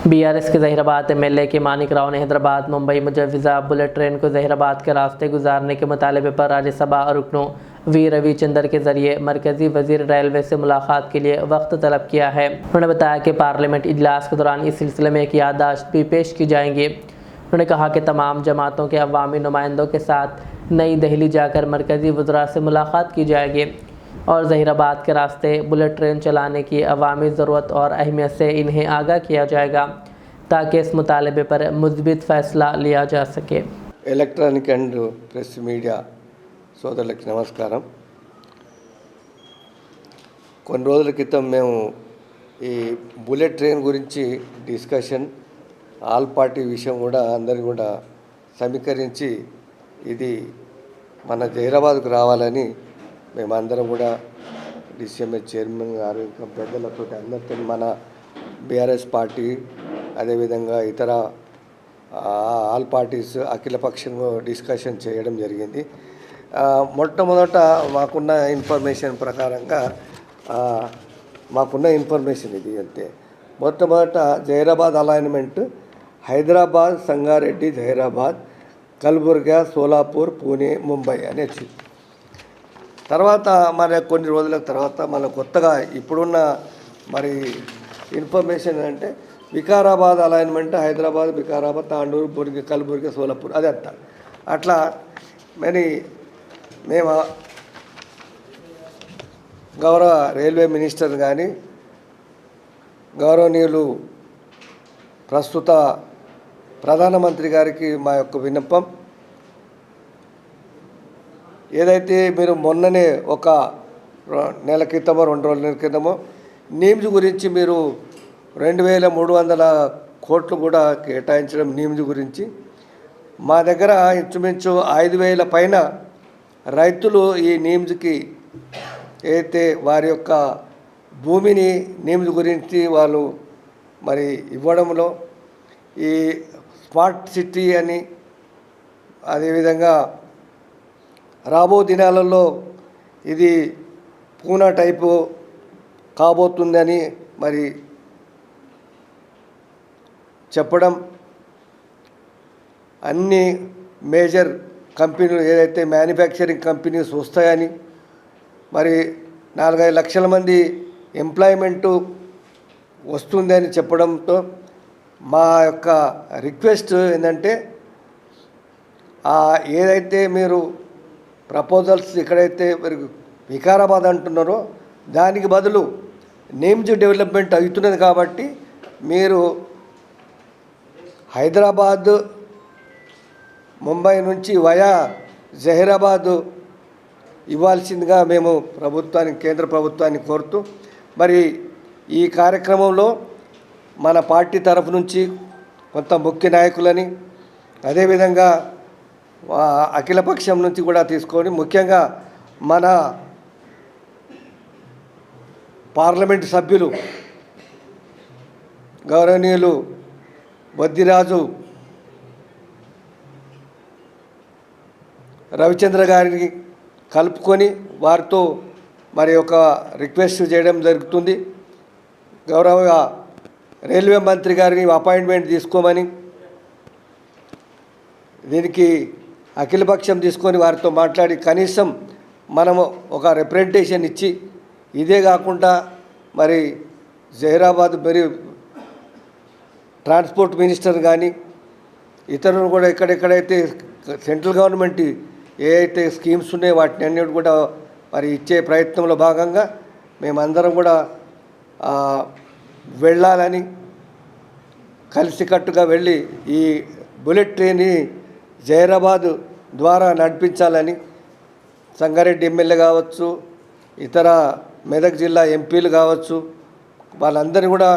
BRS के Zaheerabad MLA के मानिक राव ने हैदराबाद मुंबई मुजव्वजा बुलेट ट्रेन को जहीराबाद के रास्ते गुजारने के मुतालबे पर राज्यसभा रुकनों वी रविचंद्र के जरिए मरकजी वजीर रेलवे से मुलाकात के लिए वक्त तलब किया है। उन्होंने बताया कि पार्लियामेंट इजलास के दौरान इस सिलसिले में एक याददाश्त भी पेश की जाएंगी। उन्होंने कहा कि तमाम जमातों के अवामी नुमाइंदों के साथ नई दिल्ली जाकर मरकजी वज़रा से मुलाकात की जाएगी और जहीराबाद के रास्ते बुलेट ट्रेन चलाने की अवामी ज़रूरत और अहमियत से इन्हें आगाह किया जाएगा ताकि इस मुतालबे पर मुस्बित फ़ैसला लिया जा सके। ఎలక్ట్రానిక్ అండ్ ప్రెస్ మీడియా సోదరులకి నమస్కారం। కొన్ని రోజుల క్రితం మేము ఈ బుల్లెట్ ట్రైన్ గురించి డిస్కషన్ ఆల్ పార్టీ విషయం కూడా అందరిని కూడా సమీకరించి ఇది మన జహీరాబాద్కు రావాలని మేమందరం కూడా డిసిఎంఎస్ చైర్మన్ గారు ఇంకా పెద్దలతో అందరితో మన బీఆర్ఎస్ పార్టీ అదేవిధంగా ఇతర ఆల్ పార్టీస్ అఖిలపక్షంగా డిస్కషన్ చేయడం జరిగింది। మొట్టమొదట మాకున్న ఇన్ఫర్మేషన్ ప్రకారంగా మాకున్న ఇన్ఫర్మేషన్ ఇది అంతే। మొట్టమొదట జహీరాబాద్ అలైన్మెంట్ హైదరాబాద్, సంగారెడ్డి, జహీరాబాద్, కల్బుర్గా, సోలాపూర్, పూణే, ముంబై అని వచ్చింది। తర్వాత మరి కొన్ని రోజుల తర్వాత మన కొత్తగా ఇప్పుడున్న మరి ఇన్ఫర్మేషన్ అంటే వికారాబాద్ అలైన్మెంట్ హైదరాబాద్, వికారాబాద్, తాండూరు, బుర్గి, కల్బుర్గి, సోలాపూర్ అది అట్లా మరి మేము గౌరవ రైల్వే మినిస్టర్ కానీ గౌరవనీయులు ప్రస్తుత ప్రధానమంత్రి గారికి మా యొక్క విన్నపం, ఏదైతే మీరు మొన్ననే ఒక నెల క్రితమో 2 రోజుల క్రితమో నీమ్స్ గురించి మీరు 2300 కోట్లు కూడా కేటాయించడం నీమ్స్ గురించి మా దగ్గర ఇంచుమించు 5000 పైన రైతులు ఈ నీమ్స్కి అయితే వారి యొక్క భూమిని నీమ్స్ గురించి వాళ్ళు మరి ఇవ్వడంలో ఈ స్మార్ట్ సిటీ అని అదేవిధంగా రాబో దినాలలో ఇది పూనా టైపు కాబోతుందని మరి చెప్పడం, అన్ని మేజర్ కంపెనీలు ఏదైతే మ్యానుఫ్యాక్చరింగ్ కంపెనీస్ వస్తాయని మరి 4-5 లక్షల మంది ఎంప్లాయ్మెంటు వస్తుందని చెప్పడంతో మా యొక్క రిక్వెస్ట్ ఏంటంటే ఏదైతే మీరు ప్రపోజల్స్ ఎక్కడైతే మరి వికారాబాద్ అంటున్నారో దానికి బదులు నేమ్స్ డెవలప్మెంట్ అవుతున్నది కాబట్టి మీరు హైదరాబాద్, ముంబై నుంచి వయా జహీరాబాద్ ఇవ్వాల్సిందిగా మేము కేంద్ర ప్రభుత్వాన్ని కోరుతూ మరి ఈ కార్యక్రమంలో మన పార్టీ తరఫు నుంచి కొంత ముఖ్య నాయకులని అదేవిధంగా అఖిలపక్షం నుంచి కూడా తీసుకొని ముఖ్యంగా మన పార్లమెంటు సభ్యులు గౌరవనీయులు వద్దిరాజు రవిచంద్ర గారిని కలుపుకొని వారితో మరి ఒక రిక్వెస్ట్ చేయడం జరుగుతుంది। గౌరవ రైల్వే మంత్రి గారిని అపాయింట్మెంట్ తీసుకోమని దీనికి అఖిలపక్షం తీసుకొని వారితో మాట్లాడి కనీసం మనము ఒక రిప్రజెంటేషన్ ఇచ్చి ఇదే కాకుండా మరి జహీరాబాద్ మరి ట్రాన్స్పోర్ట్ మినిస్టర్ కానీ ఇతరులు కూడా ఎక్కడెక్కడైతే సెంట్రల్ గవర్నమెంట్ ఏ అయితే స్కీమ్స్ ఉన్నాయో వాటిని అన్నిటి కూడా మరి ఇచ్చే ప్రయత్నంలో భాగంగా మేమందరం కూడా వెళ్ళాలని కలిసికట్టుగా వెళ్ళి ఈ బుల్లెట్ ట్రైన్ని జహీరాబాద్ ద్వారా నడిపించాలని సంగారెడ్డి ఎమ్మెల్యే కావచ్చు, ఇతర మెదక్ జిల్లా ఎంపీలు కావచ్చు, వాళ్ళందరూ కూడా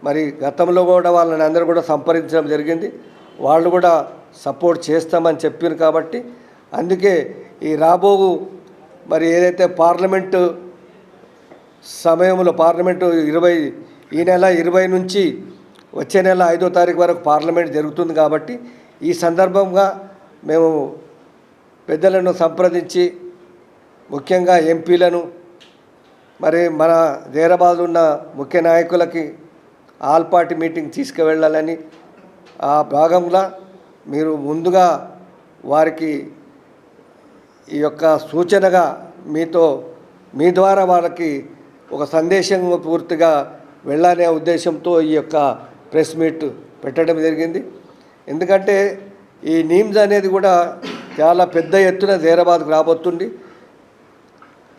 మరి గతంలో కూడా వాళ్ళని అందరూ కూడా సంప్రదించడం జరిగింది। వాళ్ళు కూడా సపోర్ట్ చేస్తామని చెప్పారు కాబట్టి అందుకే ఈ మరి ఏదైతే పార్లమెంటు సమయంలో పార్లమెంటు ఈ నెల 20 నుంచి వచ్చే నెల 5వ తారీఖు వరకు పార్లమెంట్ జరుగుతుంది కాబట్టి ఈ సందర్భంగా మేము పెద్దలను సంప్రదించి ముఖ్యంగా ఎంపీలను మరి మన జహీరాబాద్లో ఉన్న ముఖ్య నాయకులకి ఆల్ పార్టీ మీటింగ్ తీసుకువెళ్ళాలని ఆ భాగంలో మీరు ముందుగా వారికి ఈ యొక్క సూచనగా మీ ద్వారా వాళ్ళకి ఒక సందేశం పూర్తిగా వెళ్ళాలనే ఉద్దేశంతో ఈ యొక్క ప్రెస్ మీట్ పెట్టడం జరిగింది. ఎందుకంటే ఈ నీమ్స్ అనేది కూడా చాలా పెద్ద ఎత్తున జైరాబాద్కు రాబోతుంది.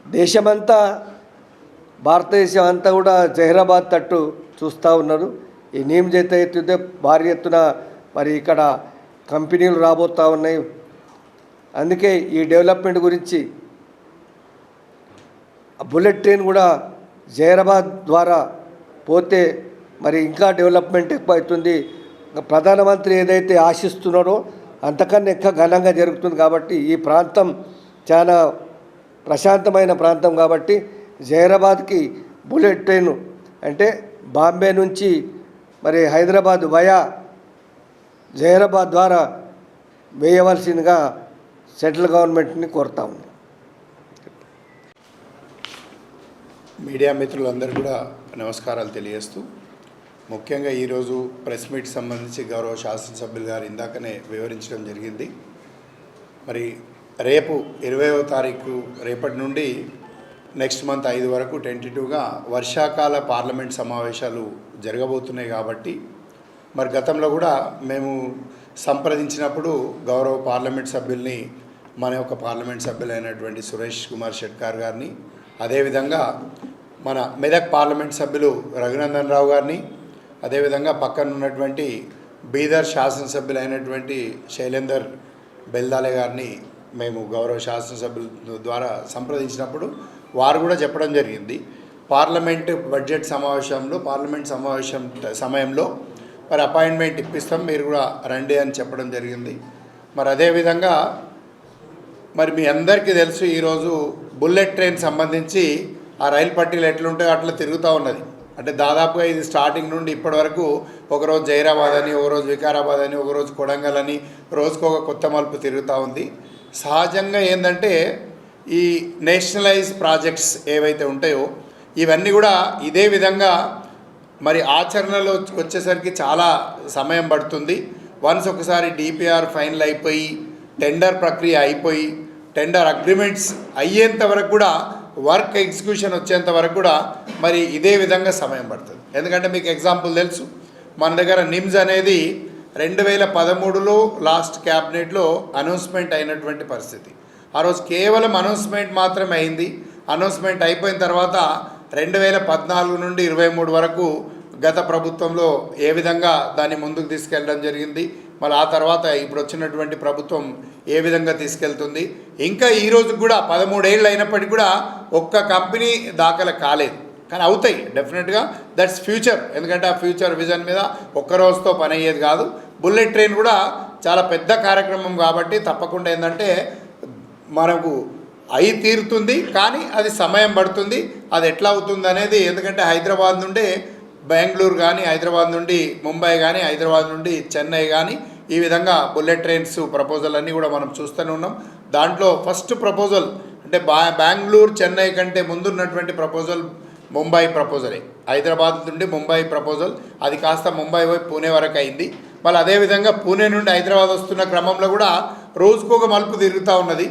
దేశమంతా, భారతదేశం అంతా కూడా జహీరాబాద్ తట్టు చూస్తూ ఉన్నారు. ఈ నీమ్స్ ఎత్తుతే భారీ ఎత్తున మరి ఇక్కడ కంపెనీలు రాబోతూ ఉన్నాయి. అందుకే ఈ డెవలప్మెంట్ గురించి బుల్లెట్ ట్రైన్ కూడా జహీరాబాద్ ద్వారా పోతే మరి ఇంకా డెవలప్మెంట్ ఎక్కువ అవుతుంది. ప్రధానమంత్రి ఏదైతే ఆశిస్తున్నారో అంతకన్నా ఎక్కువ ఘనంగా జరుగుతుంది. కాబట్టి ఈ ప్రాంతం చాలా ప్రశాంతమైన ప్రాంతం. కాబట్టి జహీరాబాద్కి బుల్లెట్ ట్రైన్ అంటే బాంబే నుంచి మరి హైదరాబాద్ వయా జహీరాబాద్ ద్వారా వేయవలసిందిగా సెంట్రల్ గవర్నమెంట్ని కోరుతా ఉన్నాం. మీడియా మిత్రులందరూ కూడా నమస్కారాలు తెలియజేస్తూ, ముఖ్యంగా ఈరోజు ప్రెస్ మీట్ సంబంధించి గౌరవ శాసనసభ్యులు గారు ఇందాకనే వివరించడం జరిగింది. మరి రేపు 20వ తారీఖు రేపటి నుండి నెక్స్ట్ మంత్ 5 వరకు టెంటేటివ్గా వర్షాకాల పార్లమెంట్ సమావేశాలు జరగబోతున్నాయి. కాబట్టి మరి గతంలో కూడా మేము సంప్రదించినప్పుడు గౌరవ పార్లమెంట్ సభ్యుల్ని, మన యొక్క పార్లమెంట్ సభ్యులైనటువంటి సురేష్ కుమార్ షెట్కార్ గారిని, అదేవిధంగా మన మెదక్ పార్లమెంట్ సభ్యులు రఘునందన్ రావు గారిని, అదేవిధంగా పక్కన ఉన్నటువంటి బీదర్ శాసనసభ్యులైనటువంటి శైలేందర్ బెల్దాలే గారిని మేము గౌరవ శాసనసభ్యుల ద్వారా సంప్రదించినప్పుడు వారు కూడా చెప్పడం జరిగింది, పార్లమెంట్ బడ్జెట్ పార్లమెంట్ సమావేశం సమయంలో మరి అపాయింట్మెంట్ ఇప్పిస్తాం, మీరు కూడా రండి అని చెప్పడం జరిగింది. మరి అదేవిధంగా మరి మీ అందరికీ తెలుసు, ఈరోజు బుల్లెట్ ట్రైన్ సంబంధించి ఆ రైలు పట్టీలు ఎట్లుంటాయో అట్లా తిరుగుతూ ఉన్నది. అంటే దాదాపుగా ఇది స్టార్టింగ్ నుండి ఇప్పటి వరకు ఒకరోజు జైరాబాద్ అని, ఒకరోజు వికారాబాద్ అని, ఒకరోజు కొడంగల్ అని, రోజుకు ఒక కొత్త మలుపు తిరుగుతూ ఉంది. సహజంగా ఏంటంటే ఈ నేషనలైజ్ ప్రాజెక్ట్స్ ఏవైతే ఉంటాయో ఇవన్నీ కూడా ఇదే విధంగా మరి ఆచరణలో వచ్చేసరికి చాలా సమయం పడుతుంది. వన్స్ ఒకసారి డిపిఆర్ ఫైనల్ అయిపోయి, టెండర్ ప్రక్రియ అయిపోయి, టెండర్ అగ్రిమెంట్స్ అయ్యేంత వరకు కూడా, వర్క్ ఎగ్జిక్యూషన్ వచ్చేంత వరకు కూడా మరి ఇదే విధంగా సమయం పడుతుంది. ఎందుకంటే మీకు ఎగ్జాంపుల్ తెలుసు, మన దగ్గర నిమ్స్ అనేది 2013లో లాస్ట్ క్యాబినెట్లో అనౌన్స్మెంట్ అయినటువంటి పరిస్థితి. ఆ రోజు కేవలం అనౌన్స్మెంట్ మాత్రమే అయింది. అనౌన్స్మెంట్ అయిపోయిన తర్వాత 2014 నుండి 23 వరకు గత ప్రభుత్వంలో ఏ విధంగా దాన్ని ముందుకు తీసుకెళ్ళడం జరిగింది, మళ్ళీ ఆ తర్వాత ఇప్పుడు వచ్చినటువంటి ప్రభుత్వం ఏ విధంగా తీసుకెళ్తుంది, ఇంకా ఈరోజు కూడా 13 ఏళ్ళు అయినప్పటికీ కూడా ఒక్క కంపెనీ దాఖలు కాలేదు. కానీ అవుతాయి డెఫినెట్గా, దట్స్ ఫ్యూచర్. ఎందుకంటే ఆ ఫ్యూచర్ విజన్ మీద ఒక్క రోజుతో పని అయ్యేది కాదు. బుల్లెట్ ట్రైన్ కూడా చాలా పెద్ద కార్యక్రమం కాబట్టి తప్పకుండా ఏంటంటే మనకు అయి తీరుతుంది, కానీ అది సమయం పడుతుంది. అది ఎట్లా అవుతుంది అనేది, ఎందుకంటే హైదరాబాద్ నుండి బెంగళూరు కానీ, హైదరాబాద్ నుండి ముంబై కానీ, హైదరాబాద్ నుండి చెన్నై కానీ, ఈ విధంగా బుల్లెట్ ట్రైన్స్ ప్రపోజల్ అన్నీ కూడా మనం చూస్తూనే ఉన్నాం. దాంట్లో ఫస్ట్ ప్రపోజల్ అంటే బెంగళూరు చెన్నై కంటే ముందున్నటువంటి ప్రపోజల్ ముంబై ప్రపోజలే. హైదరాబాద్ నుండి ముంబై ప్రపోజల్, అది కాస్త ముంబై పోయి పూణే వరకు అయింది. మళ్ళీ అదేవిధంగా పూణే నుండి హైదరాబాద్ వస్తున్న క్రమంలో కూడా రోజుకొక మలుపు తిరుగుతూ ఉన్నది,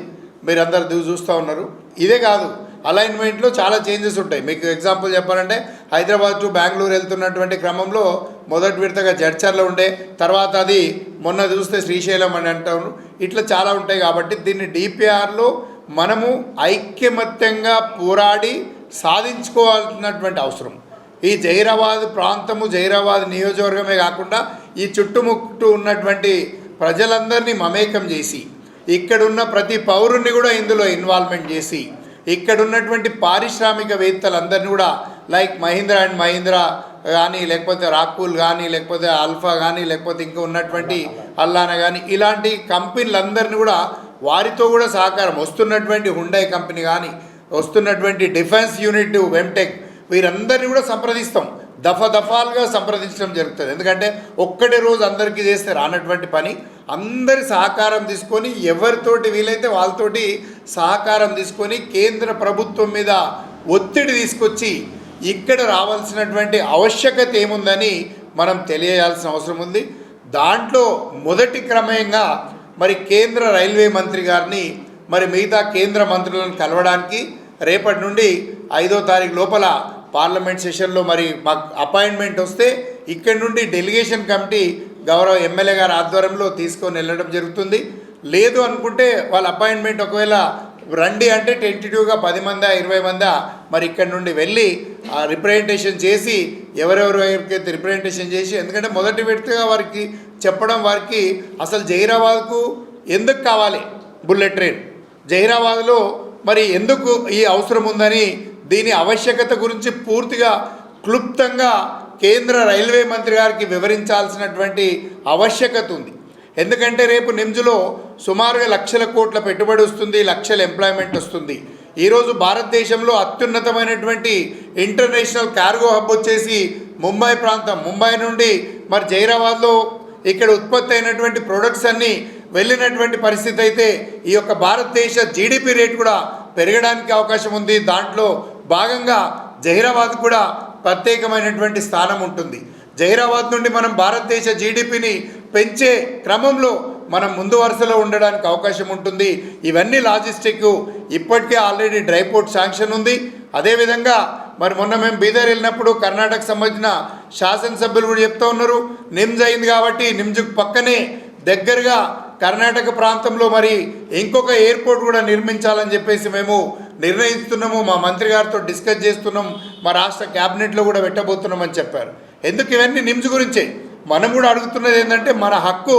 మీరందరూ చూస్తూ ఉన్నారు. ఇదే కాదు, అలైన్మెంట్లో చాలా చేంజెస్ ఉంటాయి. మీకు ఎగ్జాంపుల్ చెప్పాలంటే హైదరాబాద్ టు బెంగళూరు వెళ్తున్నటువంటి క్రమంలో మొదటి విడతగా జడ్చర్లో ఉండే, తర్వాత అది మొన్న చూస్తే శ్రీశైలం అని అంటారు. ఇట్లా చాలా ఉంటాయి. కాబట్టి దీన్ని డిపిఆర్లో మనము ఐక్యమత్యంగా పోరాడి సాధించుకోవాల్సినటువంటి అవసరం. ఈ జహీరాబాద్ ప్రాంతము, జహీరాబాద్ నియోజకవర్గమే కాకుండా ఈ చుట్టుముట్టు ఉన్నటువంటి ప్రజలందరినీ మమేకం చేసి, ఇక్కడున్న ప్రతి పౌరుణ్ణి కూడా ఇందులో ఇన్వాల్వ్మెంట్ చేసి, ఇక్కడున్నటువంటి పారిశ్రామికవేత్తలందరినీ కూడా లైక్ మహీంద్రా అండ్ మహీంద్రా కానీ, లేకపోతే రాకూల్ కానీ, లేకపోతే ఆల్ఫా కానీ, లేకపోతే ఇంకా ఉన్నటువంటి అల్లానా కానీ, ఇలాంటి కంపెనీలందరినీ కూడా వారితో కూడా సహకారం, వస్తున్నటువంటి హుండై కంపెనీ కానీ, వస్తున్నటువంటి డిఫెన్స్ యూనిట్ వెమ్టెక్, వీరందరినీ కూడా సంప్రదిస్తాం. దఫాలుగా సంప్రదించడం జరుగుతుంది. ఎందుకంటే ఒక్కటే రోజు అందరికీ చేస్తే రానటువంటి పని. అందరి సహకారం తీసుకొని, ఎవరితోటి వీలైతే వాళ్ళతోటి సహకారం తీసుకొని కేంద్ర ప్రభుత్వం మీద ఒత్తిడి తీసుకొచ్చి ఇక్కడ రావాల్సినటువంటి ఆవశ్యకత ఏముందని మనం తెలియజేయాల్సిన అవసరం ఉంది. దాంట్లో మొదటి క్రమంగా మరి కేంద్ర రైల్వే మంత్రి గారిని మరి మిగతా కేంద్ర మంత్రులను కలవడానికి రేపటి నుండి 5వ తారీఖు లోపల పార్లమెంట్ సెషన్లో మరి మాకు అపాయింట్మెంట్ వస్తే ఇక్కడి నుండి డెలిగేషన్ కమిటీ గౌరవ ఎమ్మెల్యే గారి ఆధ్వర్యంలో తీసుకొని వెళ్ళడం జరుగుతుంది. లేదు అనుకుంటే వాళ్ళ అపాయింట్మెంట్ ఒకవేళ రండి అంటే టెంటేటివ్గా 10 మందా 20 మందా మరి ఇక్కడ నుండి వెళ్ళి రిప్రజెంటేషన్ చేసి ఎవరెవరికైతే రిప్రజెంటేషన్ చేసి, ఎందుకంటే మొదటి వ్యక్తిగా వారికి చెప్పడం, వారికి అసలు జహీరాబాద్కు ఎందుకు కావాలి బుల్లెట్ ట్రైన్, జహీరాబాద్లో మరి ఎందుకు ఈ అవసరం ఉందని, దీని ఆవశ్యకత గురించి పూర్తిగా క్లుప్తంగా కేంద్ర రైల్వే మంత్రి గారికి వివరించాల్సినటువంటి ఆవశ్యకత ఉంది. ఎందుకంటే రేపు నిమ్స్లో సుమారుగా లక్షల కోట్ల పెట్టుబడి వస్తుంది, లక్షల ఎంప్లాయ్మెంట్ వస్తుంది. ఈరోజు భారతదేశంలో అత్యున్నతమైనటువంటి ఇంటర్నేషనల్ కార్గో హబ్ వచ్చేసి ముంబై ప్రాంతం. ముంబై నుండి మరి జహీరాబాద్లో ఇక్కడ ఉత్పత్తి అయినటువంటి ప్రొడక్ట్స్ అన్నీ వెళ్ళినటువంటి పరిస్థితి అయితే ఈ యొక్క భారతదేశ జీడిపి రేట్ కూడా పెరగడానికి అవకాశం ఉంది. దాంట్లో భాగంగా జహీరాబాద్ కూడా ప్రత్యేకమైనటువంటి స్థానం ఉంటుంది. జహీరాబాద్ నుండి మనం భారతదేశ జీడిపిని పెంచే క్రమంలో మనం ముందు వరుసలో ఉండడానికి అవకాశం ఉంటుంది. ఇవన్నీ లాజిస్టిక్ ఇప్పటికే ఆల్రెడీ డ్రై పోర్ట్ శాంక్షన్ ఉంది. అదేవిధంగా మరి మొన్న మేము బీదర్ వెళ్ళినప్పుడు కర్ణాటకకు సంబంధించిన శాసనసభ్యులు కూడా చెప్తూ ఉన్నారు, నిమ్స్ అయింది కాబట్టి నిమ్స్కు పక్కనే దగ్గరగా కర్ణాటక ప్రాంతంలో మరి ఇంకొక ఎయిర్పోర్ట్ కూడా నిర్మించాలని చెప్పేసి మేము నిర్ణయిస్తున్నాము. మా మంత్రి గారితో డిస్కస్ చేస్తున్నాం, మా రాష్ట్ర క్యాబినెట్లో కూడా పెట్టబోతున్నామని చెప్పారు. ఎందుకు ఇవన్నీ నిమ్స్ గురించే. మనం కూడా అడుగుతున్నది ఏంటంటే మన హక్కు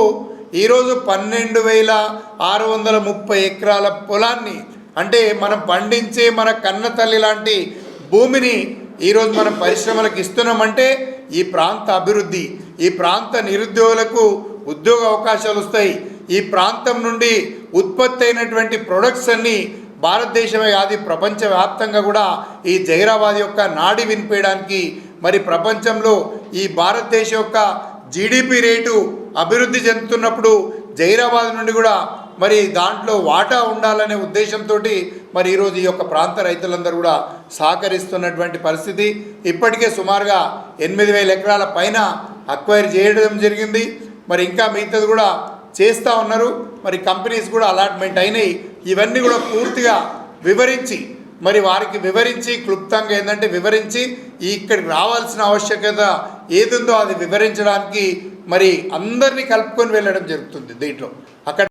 ఈరోజు 12,630 ఎకరాల పొలాన్ని, అంటే మనం పండించే మన కన్న తల్లి లాంటి భూమిని ఈరోజు మనం పరిశ్రమలకు ఇస్తున్నామంటే ఈ ప్రాంత అభివృద్ధి, ఈ ప్రాంత నిరుద్యోగులకు ఉద్యోగ అవకాశాలు వస్తాయి. ఈ ప్రాంతం నుండి ఉత్పత్తి అయినటువంటి ప్రొడక్ట్స్ అన్నీ భారతదేశమే కాదు ప్రపంచవ్యాప్తంగా కూడా ఈ జహీరాబాద్ యొక్క నాడి వినిపేయడానికి, మరి ప్రపంచంలో ఈ భారతదేశం యొక్క జీడిపి రేటు అభివృద్ధి చెందుతున్నప్పుడు జహీరాబాద్ నుండి కూడా మరి దాంట్లో వాటా ఉండాలనే ఉద్దేశంతో మరి ఈరోజు ఈ యొక్క ప్రాంత రైతులందరూ కూడా సహకరిస్తున్నటువంటి పరిస్థితి. ఇప్పటికే సుమారుగా 8,000 ఎకరాల పైన అక్వైర్ చేయడం జరిగింది. మరి ఇంకా మిగతాది కూడా చేస్తూ ఉన్నారు. మరి కంపెనీస్ కూడా అలాట్మెంట్ అయినాయి. ఇవన్నీ కూడా పూర్తిగా వివరించి మరి వారికి వివరించి క్లుప్తంగా ఏంటంటే వివరించి ఇక్కడికి రావాల్సిన ఆవశ్యకత ఏదుందో అది వివరించడానికి మరి అందరినీ కలుపుకొని వెళ్ళడం జరుగుతుంది దీంట్లో. అక్కడ